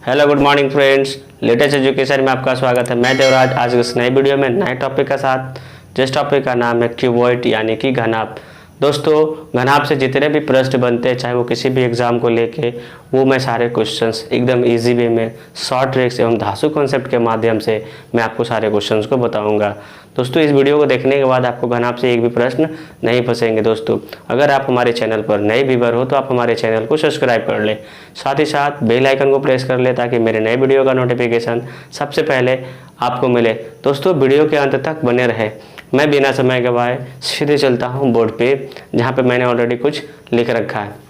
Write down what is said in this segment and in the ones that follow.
Hello good morning friends, latest education में आपका स्वागत है। मैं देवराज आज इस नई वीडियो में नए टॉपिक के साथ। जिस टॉपिक का नाम है क्यूबॉइड यानी कि घनाभ। दोस्तों, घनाभ से जितने भी प्रश्न बनते हैं, चाहे वो किसी भी एग्जाम को लेके, वो मैं सारे क्वेश्चंस एकदम इजी वे में शॉर्ट ट्रिक्स एवं धासु कॉन्सेप्ट के माध्यम से मैं आपको सारे क्वेश्चंस को बताऊंगा। दोस्तों, इस वीडियो को देखने के बाद आपको घनाभ से एक भी प्रश्न नहीं फंसेंगे। दोस्तों, अगर आप हमारे चैनल पर नए व्यूअर हो तो आप हमारे चैनल को सब्सक्राइब कर लें, साथ ही साथ बेल आइकन को प्रेस कर लें ताकि मेरे नए वीडियो का नोटिफिकेशन सबसे पहले आपको मिले। दोस्तों, वीडियो के अंत तक बने रहे। मैं बिना समय गवाए सीधे चलता हूं बोर्ड पे, जहां पे मैंने ऑलरेडी कुछ लिख रखा है।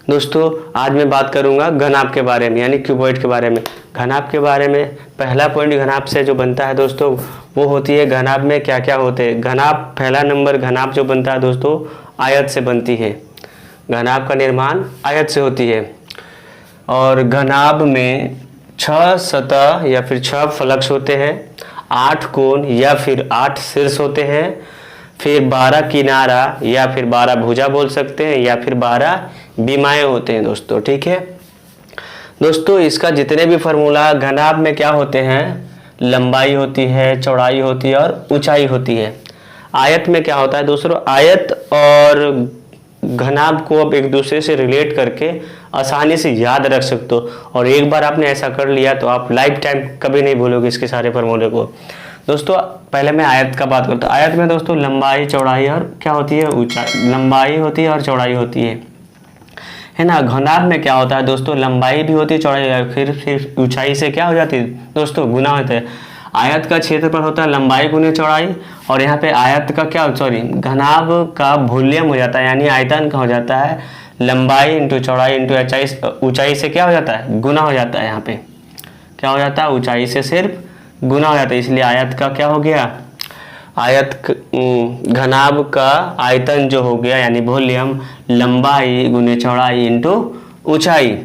दोस्तों, आज मैं बात करूंगा घनाभ के बारे में यानी क्यूबॉइड के बारे में। घनाभ के बारे में पहला पॉइंट घनाभ से जो बनता है दोस्तों, वो होती है घनाभ में क्या क्या होते हैं। घनाभ पहला नंबर घनाभ जो बनता है दोस्तों, आयत से बनती है। घनाभ का निर्माण आयत से होती है और घनाभ में 6 सतह या फिर 6 फलक्स होते हैं, 8 कोण या फिर 8 शीर्ष होते हैं, फिर 12 किनारा या फिर 12 भुजा बोल सकते हैं, या फिर 12 बीमाएं होते हैं दोस्तों। ठीक है दोस्तों, इसका जितने भी फार्मूला घनाभ में क्या होते हैं, लंबाई होती है, चौड़ाई होती है और ऊंचाई होती है। आयत में क्या होता है दोस्तों, आयत और घनाभ को अब एक दूसरे से रिलेट करके आसानी से याद रख सकते हो, और एक बार आपने ऐसा कर लिया तो आप लाइफ टाइम कभी नहीं भूलोगे इसके सारे फार्मूले को। दोस्तों, पहले मैं आयत का बात करता हूँ। आयत में दोस्तों लंबाई, चौड़ाई और क्या होती है, ऊंचाई। लंबाई होती है और चौड़ाई होती है ना। घनाभ में क्या होता है दोस्तों, लंबाई भी होती है, चौड़ाई, फिर ऊंचाई से क्या हो जाती है दोस्तों, गुना होता है। आयत का क्षेत्रफल होता है लंबाई गुने चौड़ाई, और यहाँ पे आयत का क्या, घनाभ का वॉल्यूम हो जाता है यानी आयतन का हो जाता है लंबाई इंटू चौड़ाई इंटू ऊंचाई से क्या हो जाता है, गुना हो जाता है। यहाँ पे क्या हो जाता है, ऊंचाई से सिर्फ गुना हो जाता है, इसलिए आयत का क्या हो गया, घनाभ का आयतन जो हो गया यानी वॉल्यूम लंबाई गुने चौड़ाई इंटू ऊंचाई।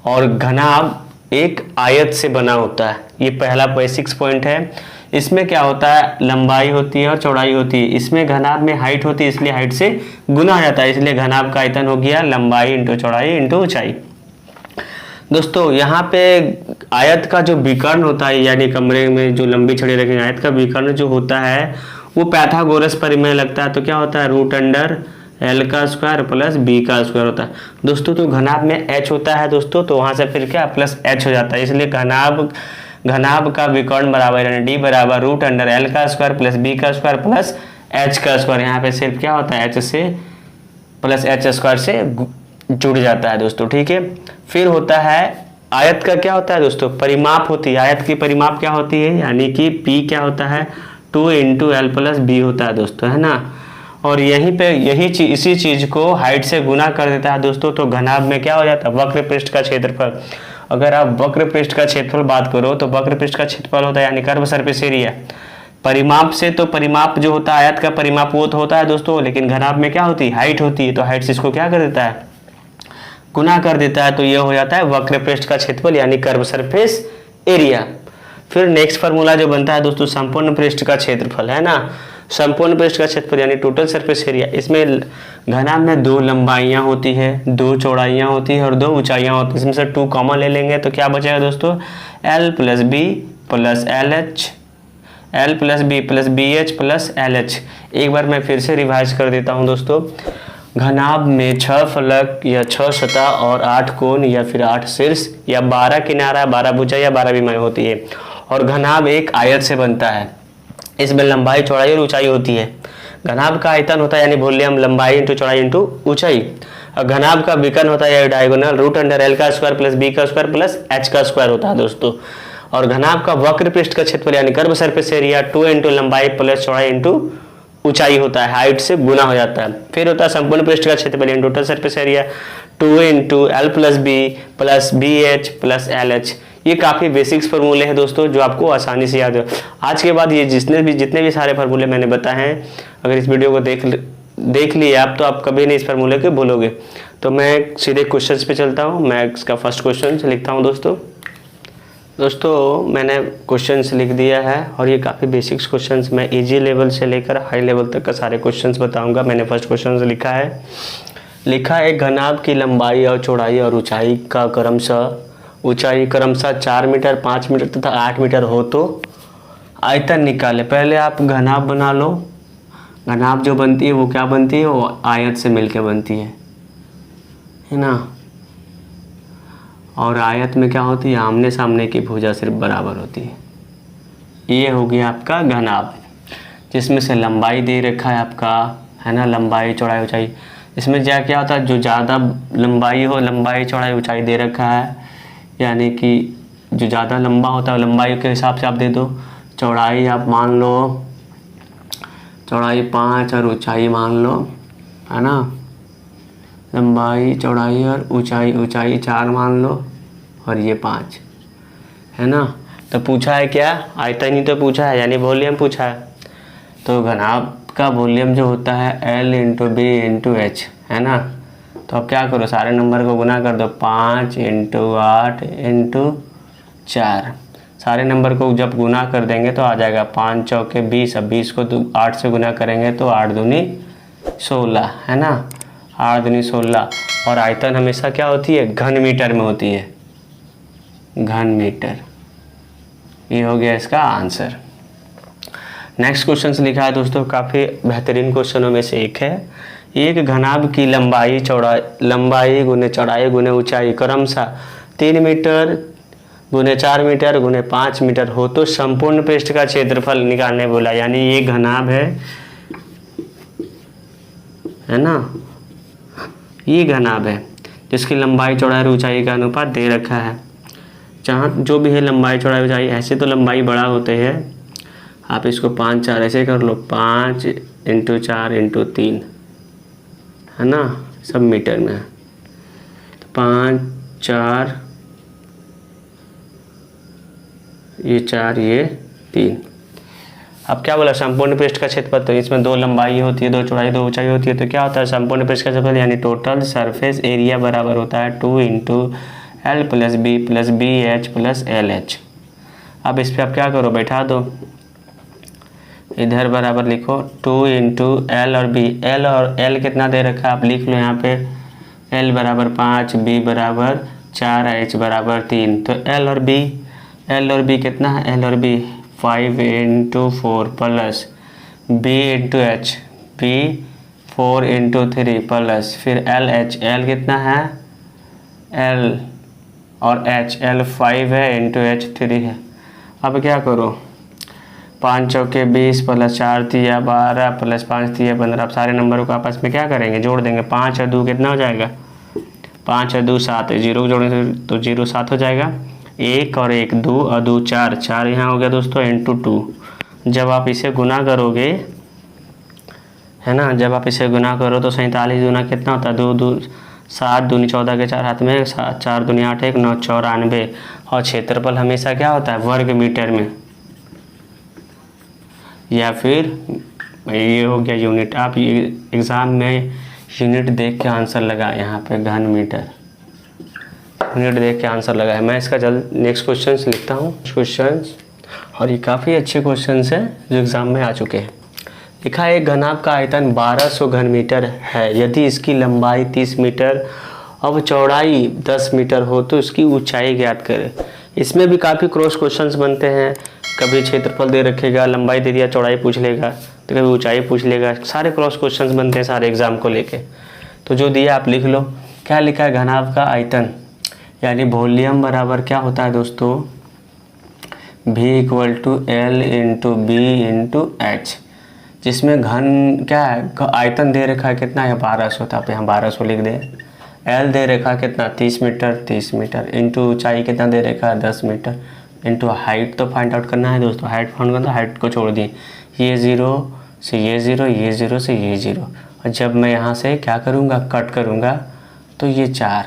और घनाभ एक आयत से बना होता है, ये पहला बेसिक्स पॉइंट है। इसमें क्या होता है, लंबाई होती है और चौड़ाई होती है। इसमें घनाभ में हाइट होती है, इसलिए हाइट से गुना हो जाता है, इसलिए घनाभ का आयतन हो गया लंबाई इंटू चौड़ाई इंटू ऊंचाई। दोस्तों, यहाँ पे आयत का जो विकर्ण होता है यानी कमरे में जो लंबी छड़ी रखेंगे, आयत का विकर्ण जो होता है वो पैथागोरस परिमेय लगता है। तो क्या होता है, रूट अंडर एल का स्क्वायर प्लस बी का स्क्वायर होता है दोस्तों। तो घनाभ में एच होता है दोस्तों, तो वहां से फिर क्या प्लस एच हो जाता है, इसलिए घनाभ का विकर्ण बराबर यानी डी बराबर रूट अंडर एल का स्क्वायर प्लस बी का स्क्वायर प्लस एच का स्क्वायर। यहाँ पे सिर्फ क्या होता है, एच से प्लस एच स्क्वायर से जुड़ जाता है दोस्तों। ठीक है, फिर होता है आयत का क्या होता है दोस्तों, परिमाप होती है। आयत की परिमाप क्या होती है, यानी कि पी क्या होता है, 2 इंटू एल प्लस बी होता है दोस्तों, है ना। और यहीं पे इसी चीज को हाइट से गुना कर देता है दोस्तों। तो घनाभ में क्या हो जाता है, वक्र पृष्ठ का क्षेत्रफल। अगर आप वक्र पृष्ठ का क्षेत्रफल बात करो तो वक्र पृष्ठ का क्षेत्रफल होता है यानी कर्व सरफेस एरिया। परिमाप से तो परिमाप जो होता है, आयत का परिमाप वो तो होता है दोस्तों, लेकिन घनाभ में क्या होती है, हाइट होती है। तो हाइट से इसको क्या कर देता है, गुना कर देता है, तो ये हो जाता है वक्र पृष्ठ का क्षेत्रफल यानी कर्व सरफेस एरिया। फिर नेक्स्ट फार्मूला जो बनता है दोस्तों, संपूर्ण पृष्ठ का क्षेत्रफल, है ना। संपूर्ण पृष्ठ का क्षेत्रफल यानी टोटल सरफेस एरिया। इसमें घनाभ में 2 लंबाइयां होती है, 2 चौड़ाइयां होती है और 2 ऊंचाइयां होती है। इसमें से 2 कॉमन ले लेंगे तो क्या बचेगा दोस्तों, L plus B plus L H, L plus B H plus L H. एक बार मैं फिर से रिवाइज कर देता हूँ दोस्तों। घनाभ में 6 फलक या 6 सतह और 8 कोण या फिर 8 शीर्ष या 12 किनारा, 12 भुजा या 12 बीमाएं होती है। और घनाभ एक आयत से बनता है, इसमें लंबाई, चौड़ाई और ऊंचाई होती है। घनाभ का आयतन होता है यानी वॉल्यूम लंबाई इंटू चौड़ाई इंटू ऊंचाई। और घनाभ का विकर्ण होता है डायगोनल रूट अंडर एल का स्क्वायर प्लस बी का स्क्वायर प्लस एच का स्क्वायर होता है दोस्तों। और घनाभ का वक्र पृष्ठ का क्षेत्रफल यानी कर्व सरफेस एरिया 2 इंटू लंबाई प्लस चौड़ाई इंटू ऊंचाई होता है, हाइट से गुना हो जाता है। फिर होता है संपूर्ण पृष्ठ का क्षेत्रफल यानी total surface area 2 into L plus B H plus L H. ये काफ़ी बेसिक्स फार्मूले हैं दोस्तों, जो आपको आसानी से याद हो। आज के बाद ये जितने भी सारे फार्मूले मैंने बताए हैं, अगर इस वीडियो को देख लिए आप, तो आप कभी नहीं इस फार्मूले को भूलोगे। तो मैं सीधे क्वेश्चंस पे चलता हूँ। मैं इसका फर्स्ट क्वेश्चन लिखता हूँ दोस्तों मैंने क्वेश्चंस लिख दिया है, और ये काफ़ी बेसिक्स क्वेश्चंस, मैं इजी लेवल से लेकर हाई लेवल तक का सारे क्वेश्चंस बताऊंगा। मैंने फर्स्ट क्वेश्चन लिखा है घनाभ की लंबाई और चौड़ाई और ऊंचाई का क्रमशः ऊंचाई क्रमशः 4 मीटर, 5 मीटर तथा 8 मीटर हो तो आयतन निकाले। पहले आप घनाभ बना लो। घनाभ जो बनती है वो क्या बनती है, वो आयत से मिलके बनती है ना। और आयत में क्या होती है, आमने सामने की भुजा सिर्फ बराबर होती है। ये हो गया आपका घनाभ, जिसमें से लंबाई दे रखा है आपका, है ना, लंबाई चौड़ाई ऊंचाई। इसमें क्या होता है, जो ज़्यादा लंबाई हो, लंबाई चौड़ाई ऊंचाई दे रखा है, यानी कि जो ज़्यादा लंबा होता है लंबाई के हिसाब से आप दे दो। चौड़ाई आप मान लो, चौड़ाई 5 और ऊंचाई मान लो, है ना। लंबाई चौड़ाई और ऊंचाई, ऊंचाई 4 मान लो और ये 5, है ना। तो पूछा है क्या, आयतन ही तो पूछा है, यानी वॉल्यूम पूछा है। तो घनाभ का वॉल्यूम जो होता है L into B into H, है ना। तो अब क्या करो, सारे नंबर को गुना कर दो, 5 इंटू 8 इंटू 4। सारे नंबर को जब गुना कर देंगे तो आ जाएगा 5 चौके 20। अब 20 को 8 से गुना करेंगे तो 8 दूनी 16, है ना, 8 दूनी 16। और आयतन हमेशा क्या होती है, घन मीटर में होती है, घन मीटर। ये हो गया इसका आंसर। नेक्स्ट क्वेश्चन लिखा है दोस्तों, काफ़ी बेहतरीन क्वेश्चनों में से एक है। एक घनाभ की लंबाई गुने चौड़ाई गुने ऊंचाई क्रमशः 3 मीटर गुने 4 मीटर गुने 5 मीटर हो तो संपूर्ण पृष्ठ का क्षेत्रफल निकालने बोला। यानी ये घनाभ है ना, ये घनाभ है जिसकी लंबाई चौड़ाई और ऊंचाई का अनुपात दे रखा है। जहाँ जो भी है लंबाई चौड़ाई ऊंचाई, ऐसे तो लंबाई बड़ा होते हैं, आप इसको 5 4 ऐसे कर लो, 5 इंटू 4 इंटू 3, है ना, सब मीटर में है। तो 5 4 ये 4 ये 3। अब क्या बोला, संपूर्ण पृष्ठ का क्षेत्रफल। तो इसमें 2 लंबाई होती है, 2 चौड़ाई 2 ऊंचाई होती है। तो क्या होता है, संपूर्ण पृष्ठ का क्षेत्रफल यानी टोटल सरफेस एरिया बराबर होता है 2 into L plus B H plus L H. अब इस पर आप क्या करो, बैठा दो, इधर बराबर लिखो 2 इंटू एल और बी। एल और एल कितना दे रखा है आप लिख लो यहाँ पे, एल बराबर 5, बी बराबर 4, एच बराबर 3। तो एल और बी कितना है, एल और B 5 into 4 plus B into H, B 4 into 3 plus फिर एल एच, एल कितना है, एल और एच, एल 5 है इंटू एच 3 है। अब क्या करो, 5 चौके 20 प्लस 4 तिया 12 प्लस 5 तिया 15। अब सारे नंबरों को आपस में क्या करेंगे, जोड़ देंगे। 5 और 2 कितना हो जाएगा, 5 और 2 7, 0 को जोड़ने से तो 0 7 हो जाएगा। 1 और 1 2 और 2 4, 4 यहाँ हो गया दोस्तों इंटू 2। जब आप इसे गुना करोगे, है ना, जब आप इसे गुना करो तो 47 गुना कितना होता है, 2 2 7 दूनी 14 के 4 हाथ में, 4 दूनी 8 1 9 94। और क्षेत्रफल हमेशा क्या होता है, वर्ग मीटर में, या फिर ये हो गया यूनिट। आप ये एग्ज़ाम में यूनिट देख के आंसर लगाए, यहाँ पे घन मीटर यूनिट देख के आंसर लगाए। मैं इसका जल्द नेक्स्ट क्वेश्चन लिखता हूँ क्वेश्चंस, और ये काफ़ी अच्छे क्वेश्चंस हैं जो एग्ज़ाम में आ चुके हैं। लिखा है एक घनाभ का आयतन 1200 घन मीटर है, यदि इसकी लंबाई 30 मीटर और चौड़ाई 10 मीटर हो तो इसकी ऊंचाई ज्ञात करें। इसमें भी काफ़ी क्रॉस क्वेश्चंस बनते हैं, कभी क्षेत्रफल दे रखेगा, लंबाई दे दिया, चौड़ाई पूछ लेगा, तो कभी ऊंचाई पूछ लेगा। सारे क्रॉस क्वेश्चंस बनते हैं सारे एग्जाम को लेके। तो जो दिया आप लिख लो। क्या लिखा है, घनाभ का आयतन यानी वॉल्यूम बराबर क्या होता है दोस्तों, V equal to L into B into H, जिसमें घन क्या है, आयतन दे रखा है कितना है 1200, तो आप यहाँ 1200 लिख दें। एल दे रखा है कितना 30 मीटर इंटू ऊंचाई कितना दे रखा है 10 मीटर इंटू हाइट तो फाइंड आउट करना है दोस्तों। हाइट फाइंड करना, हाइट को छोड़ दिए, ये 0 से ये 0, ये 0 से ये 0। और जब मैं यहाँ से क्या करूँगा, कट करूँगा तो ये 4,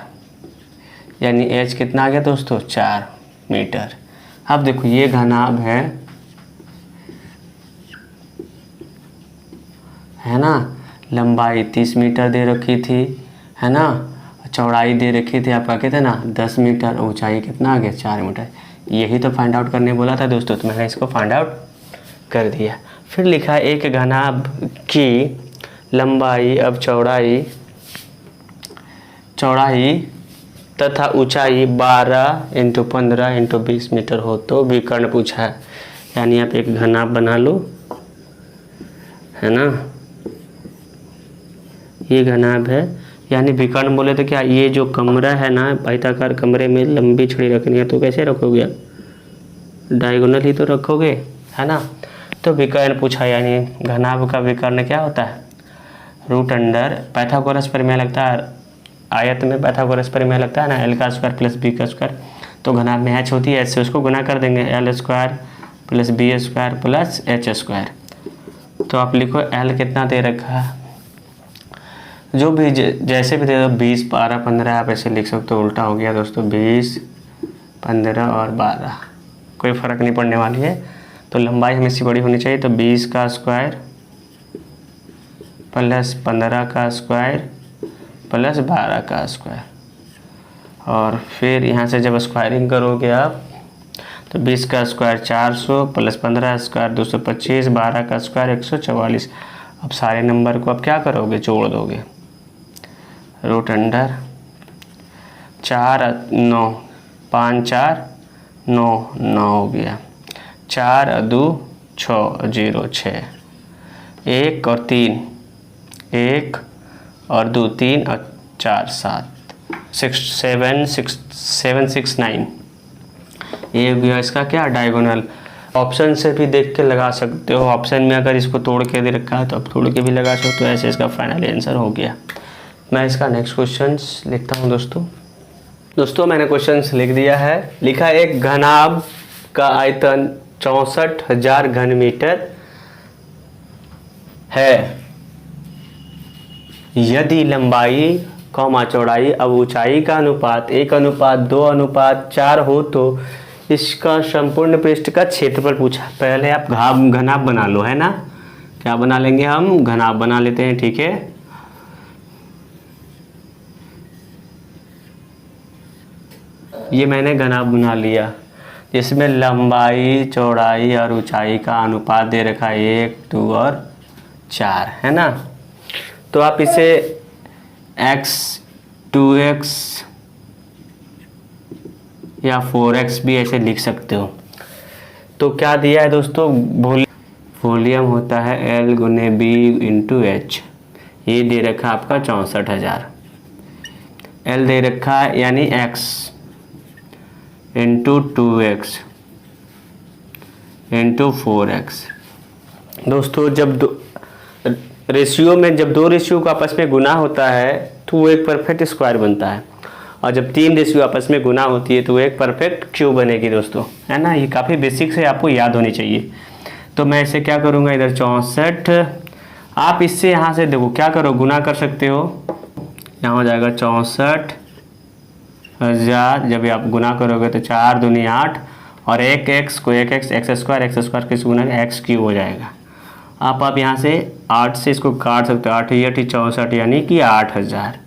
यानी एच कितना आ गया दोस्तों 4 मीटर। अब देखो ये घनाभ है ना, लंबाई 30 मीटर दे रखी थी, है ना, चौड़ाई दे रखी थी आपका कितना ना 10 मीटर, ऊंचाई कितना आ गया 4 मीटर। यही तो फाइंड आउट करने बोला था दोस्तों, तो मैंने इसको फाइंड आउट कर दिया। फिर लिखा है एक घनाभ की लंबाई, अब चौड़ाई तथा ऊंचाई 12 इंटू 15 इंटू 20 मीटर हो तो विकर्ण पूछा है। यानी आप एक घनाभ बना लो, है ना, ये घनाभ है। यानी विकर्ण बोले तो क्या, ये जो कमरा है ना, आयताकार कमरे में लंबी छड़ी रखनी है तो कैसे रखोगे, डायगोनल ही तो रखोगे, है ना। तो विकर्ण पूछा, यानी घनाभ का विकर्ण क्या होता है, रूट अंडर पाइथागोरस प्रमेय लगता है, आयत में पाइथागोरस प्रमेय लगता है ना, एल का स्क्वायर प्लस बी का स्क्वायर। तो घनाभ में एच होती है, एच से उसको गुना कर देंगे, L square plus B square plus H square. तो आप लिखो एल कितना दे रखा है, जो भी जैसे भी दे दो, 20 12 15 आप ऐसे लिख सकते हो। उल्टा हो गया दोस्तों, 20 15 और 12, कोई फ़र्क नहीं पड़ने वाली है। तो लंबाई हमेशा बड़ी होनी चाहिए। तो 20 का स्क्वायर प्लस 15 का स्क्वायर प्लस 12 का स्क्वायर। और फिर यहाँ से जब स्क्वायरिंग करोगे आप तो 20 का स्क्वायर 400 प्लस 15 स्क्वायर 225, 12 का स्क्वायर 144। अब सारे नंबर को अब क्या करोगे, जोड़ दोगे। रूट अंडर 4 9 5 4 9 9 हो गया, 4 2 6 0 6, 1 और 3 1 और 2 3 और 4 7 6 7 6 7 6 9। ये हो गया इसका क्या, डायगोनल। ऑप्शन से भी देख के लगा सकते हो, ऑप्शन में अगर इसको तोड़ के दे रखा है तो आप तोड़ के भी लगा सकते हो। ऐसे इसका फाइनल आंसर हो गया। मैं इसका नेक्स्ट क्वेश्चन लिखता हूँ दोस्तों मैंने क्वेश्चन लिख दिया है। लिखा एक घनाभ का आयतन 64,000 घन मीटर है, यदि लंबाई कौमा चौड़ाई अब ऊंचाई का अनुपात 1:2:4 हो तो इसका संपूर्ण पृष्ठ का क्षेत्रफल पूछा। पहले आप घनाभ बना लो, है ना। क्या बना लेंगे हम, घनाभ बना लेते हैं, ठीक है। ये मैंने घनाभ बना लिया, जिसमें लंबाई चौड़ाई और ऊंचाई का अनुपात दे रखा है 1 2 और 4, है ना। तो आप इसे x 2x या 4x भी ऐसे लिख सकते हो। तो क्या दिया है दोस्तों, वॉल्यूम होता है L गुने B इंटू H। ये दे रखा है आपका 64,000। L दे रखा है यानी x into 2x into 4x। दोस्तों जब रेशियो में जब दो रेशियो को आपस में गुना होता है तो वो एक परफेक्ट स्क्वायर बनता है, और जब 3 रेशियो आपस में गुना होती है तो वो एक परफेक्ट क्यूब बनेगी दोस्तों, है ना। ये काफ़ी बेसिक से आपको याद होनी चाहिए। तो मैं इसे क्या करूँगा, इधर 64, आप इससे यहाँ से देखो क्या करो, गुना कर सकते हो। यहाँ हो जाएगा 64,000, जब आप गुना करोगे तो 4 दूनी 8 और 1x को 1x x स्क्वायर किस गुना x क्यूब हो जाएगा। आप यहाँ से 8 से इसको काट सकते हो, 8 8 64 यानी कि 8,000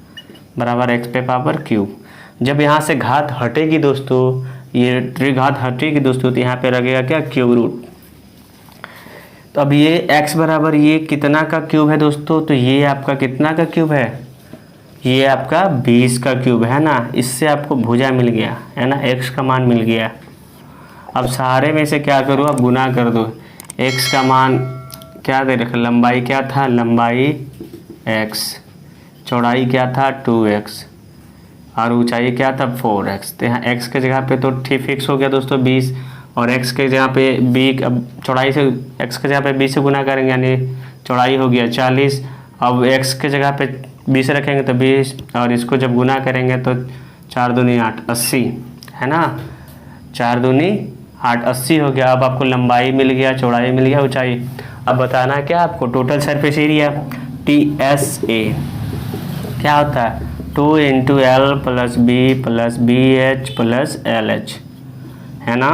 बराबर x पे पावर क्यूब। जब यहाँ से घात हटेगी दोस्तों, ये घात हटेगी दोस्तों, तो यहाँ पे लगेगा क्या, क्यूब रूट। तो अब ये x बराबर ये कितना का क्यूब है दोस्तों, तो ये आपका कितना का क्यूब है, ये आपका 20 का क्यूब है ना। इससे आपको भुजा मिल गया, है ना, x का मान मिल गया। अब सारे में से क्या करो, अब गुना कर दो। x का मान क्या दे रखा, लंबाई क्या था, लंबाई x, चौड़ाई क्या था 2x और ऊंचाई क्या था 4x। तो यहाँ x के जगह पे तो ठीक फिक्स हो गया दोस्तों 20, और x के जगह पे b, अब चौड़ाई से x के जगह पे 20 से गुना करेंगे यानी चौड़ाई हो गया 40। अब x के जगह पे 20 रखेंगे तो 20, और इसको जब गुना करेंगे तो 4 दूनी 8 80, है ना। 4 दूनी 8 80 हो गया। अब आपको लंबाई मिल गया, चौड़ाई मिल गया, ऊंचाई। अब बताना क्या आपको, टोटल सरफेस एरिया TSA क्या होता है, 2 into L plus B H plus LH, है ना।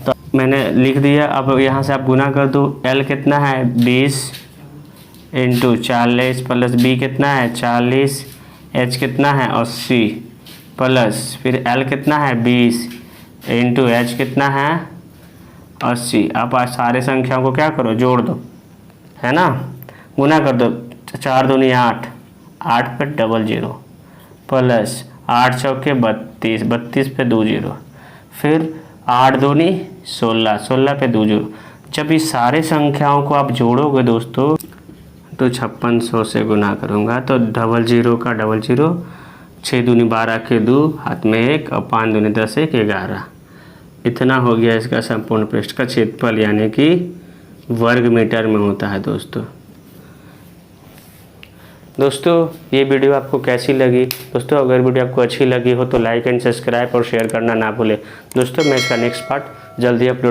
तो मैंने लिख दिया। अब यहाँ से आप गुना कर दो। L कितना है 20 इंटू 40 प्लस B कितना है 40, H कितना है 80 प्लस फिर L कितना है 20 इंटू H कितना है 80। अब आज सारे संख्याओं को क्या करो, जोड़ दो, है ना, गुना कर दो। 4 दूनी 8, 8 पर 00 प्लस 8 चौके 32, 32 पे 2 जीरो, फिर 8 दूनी 16, 16 पे 2 जीरो। जब इस सारे संख्याओं को आप जोड़ोगे दोस्तों तो 5600 से गुना करूँगा तो 00 का 00, 6 दूनी 12 के 2, हाथ में 1 और 5 दूनी 10, 1 11। इतना हो गया इसका संपूर्ण पृष्ठ का क्षेत्रफल, यानी कि वर्ग मीटर में होता है दोस्तों। ये वीडियो आपको कैसी लगी दोस्तों? अगर वीडियो आपको अच्छी लगी हो तो लाइक एंड सब्सक्राइब और शेयर करना ना भूलें दोस्तों। मैं इसका नेक्स्ट पार्ट जल्दी अपलोड